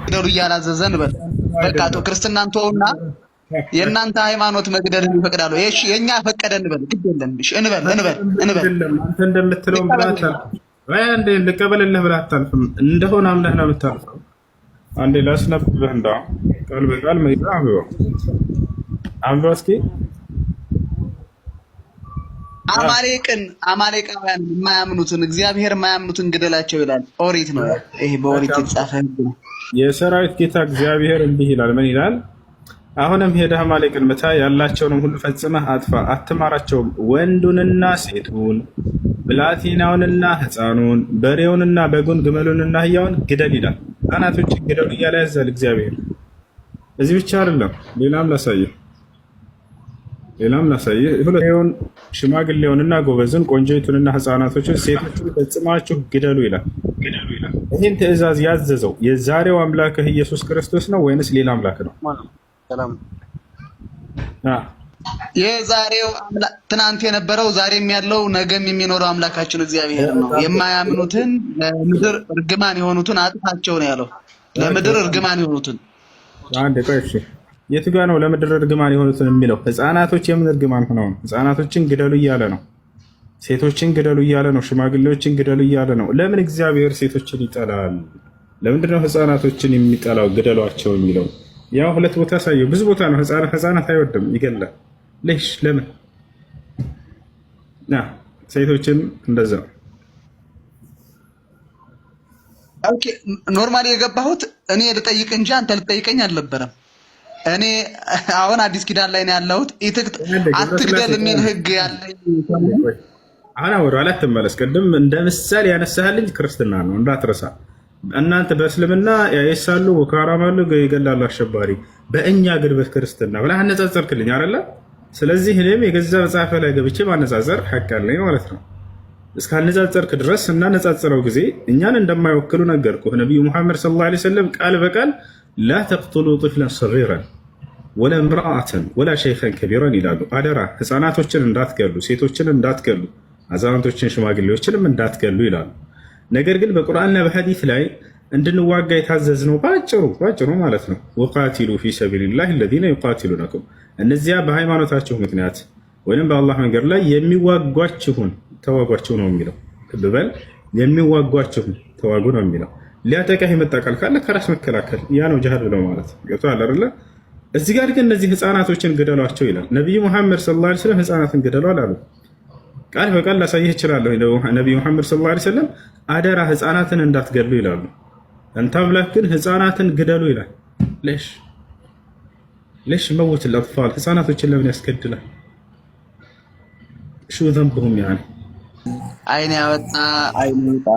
ግደሉ እያላዘዘ እንበል። በቃ ክርስትናን ተውና የእናንተ ሃይማኖት መግደል ይፈቅዳሉ። እሺ የኛ ፈቀደ እንበል፣ ግድ የለም እሺ እንበል። አንተ እንደምትለው ብለህ አንዴ ልቀበልልህ ብለህ አታልፍም። እንደሆነ አምነህ ነው የምታልፈው። አንዴ ላስነብብህ እንደው ቃል በቃል መይዛ አንብበው እስኪ። አማሌቃውያን የማያምኑትን እግዚአብሔር የማያምኑትን ግደላቸው ይላል። ኦሪት ነው ይሄ፣ በኦሪት የተጻፈ ህግ ነው። የሰራዊት ጌታ እግዚአብሔር እንዲህ ይላል። ምን ይላል? አሁንም ሄደህ አማሌቅን ምታ፣ ያላቸውንም ሁሉ ፈጽመህ አጥፋ፣ አትማራቸውም። ወንዱንና ሴቱን፣ ብላቴናውንና ሕፃኑን፣ በሬውንና በጉን፣ ግመሉንና አህያውን ግደል ይላል። ሕፃናቶችን ግደሉ እያለ ያዛል እግዚአብሔር። እዚህ ብቻ አይደለም፣ ሌላም ላሳየህ። ሁለቱን ሽማግሌውንና ጎበዝን፣ ቆንጆይቱንና ሕፃናቶችን፣ ሴቶችን ፈጽማችሁ ግደሉ ይላል። ይህን ትእዛዝ ያዘዘው የዛሬው አምላክህ ኢየሱስ ክርስቶስ ነው ወይንስ ሌላ አምላክ ነው? የዛሬው አምላክ ትናንት የነበረው ዛሬም ያለው ነገም የሚኖረው አምላካችን እግዚአብሔር ነው። የማያምኑትን ለምድር እርግማን የሆኑትን አጥፋቸው ነው ያለው። ለምድር እርግማን የሆኑትን አንድ ቆይ፣ እሺ የቱ ጋር ነው ለምድር እርግማን የሆኑትን የሚለው? ሕፃናቶች የምን እርግማን ሆነው ነው? ሕፃናቶችን ግደሉ እያለ ነው። ሴቶችን ግደሉ እያለ ነው። ሽማግሌዎችን ግደሉ እያለ ነው። ለምን እግዚአብሔር ሴቶችን ይጠላል? ለምንድነው ሕፃናቶችን የሚጠላው? ግደሏቸው የሚለው ያው ሁለት ቦታ ያሳየው። ብዙ ቦታ ነው ሕፃናት አይወድም፣ ይገላል። ለሽ ለምን ሴቶችን እንደዛ? ኦኬ ኖርማሊ የገባሁት እኔ ልጠይቅ እንጂ አንተ ልጠይቀኝ አልነበረም። እኔ አሁን አዲስ ኪዳን ላይ ነው ያለሁት። አትግደል የሚል ህግ ያለኝ አሁን ወደ ኋላ ተመለስ። ቅድም እንደ ምሳሌ ያነሳህልኝ ክርስትና ነው እንዳትረሳ። እናንተ በእስልምና ያይሳሉ፣ ወካራማሉ፣ ይገላሉ፣ አሸባሪ፣ በእኛ ግን በክርስትና ብለህ አነጻጸርክልኝ አይደለ? ስለዚህ እኔም የገዛ መጽሐፍ ላይ ገብቼ ማነጻጸር ሐቅ አለኝ ማለት ነው። እስካነጻጸርክ ድረስ እናነጻጽረው ጊዜ እኛን እንደማይወክሉ ነገርኩህ። ነቢዩ ሙሐመድ ሰለላሁ ዐለይሂ ወሰለም ቃል በቃል ላ ተቅቱሉ ጥፍለን ሰጊረን ወላ እምረአተን ወላ ሸይኸን ከቢረን ይላሉ። አደራ ህፃናቶችን እንዳትገሉ፣ ሴቶችን እንዳትገሉ፣ አዛውንቶችን ሽማግሌዎችንም እንዳትገሉ ይላሉ። ነገር ግን በቁርአንና በሐዲስ ላይ እንድንዋጋ የታዘዝነው ባጭሩ ማለት ነው ወቃቲሉ ፊ ሰቢልላህ አለዚነ ዩቃቲሉነኩም፣ እነዚያ በሃይማኖታችሁ ምክንያት ወይም በአላህ መንገድ ላይ የሚዋጓችሁን ተዋጓችሁ ነው የሚለው። በል የሚዋጓችሁን ተዋጉ ነው የሚለው። ሊያጠቃህ የመጣ ቃል ካለ ከራስ መከላከል፣ ያ ነው ጂሃድ ብለው ማለት ገብቶሃል አይደለ? እዚህ ጋር ግን እነዚህ ህፃናቶችን ግደሏቸው ይላል። ነቢዩ ሙሐመድ ሰለላሁ ዐለይሂ ወሰለም ህፃናትን ግደሉ አላሉ። ቃል በቃል ላሳይህ እችላለሁ። ነቢዩ ሙሐመድ ሰለላሁ ዐለይሂ ወሰለም አደራ ህፃናትን እንዳትገሉ ይላሉ። አንተ አምላክ ግን ህፃናትን ግደሉ ይላል። ليش موت الأطفال? ህፃናቶችን ለምን ያስገድላል? شو ذنبهم يعني? አይን ያወጣ አይን ይውጣ፣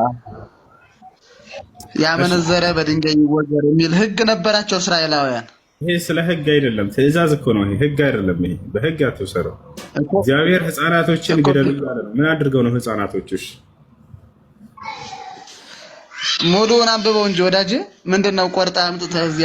ያመነዘረ በድንጋይ ይወገር የሚል ህግ ነበራቸው እስራኤላውያን። ይሄ ስለ ህግ አይደለም፣ ትእዛዝ እኮ ነው። ይሄ ህግ አይደለም። ይሄ በህግ አትወሰረው። እግዚአብሔር ህፃናቶችን ግደሉ ይላል። ምን አድርገው ነው ህፃናቶች? ሙሉውን አንብበው እንጂ ወዳጅ። ምንድነው ቆርጣ አምጥተህ እዚህ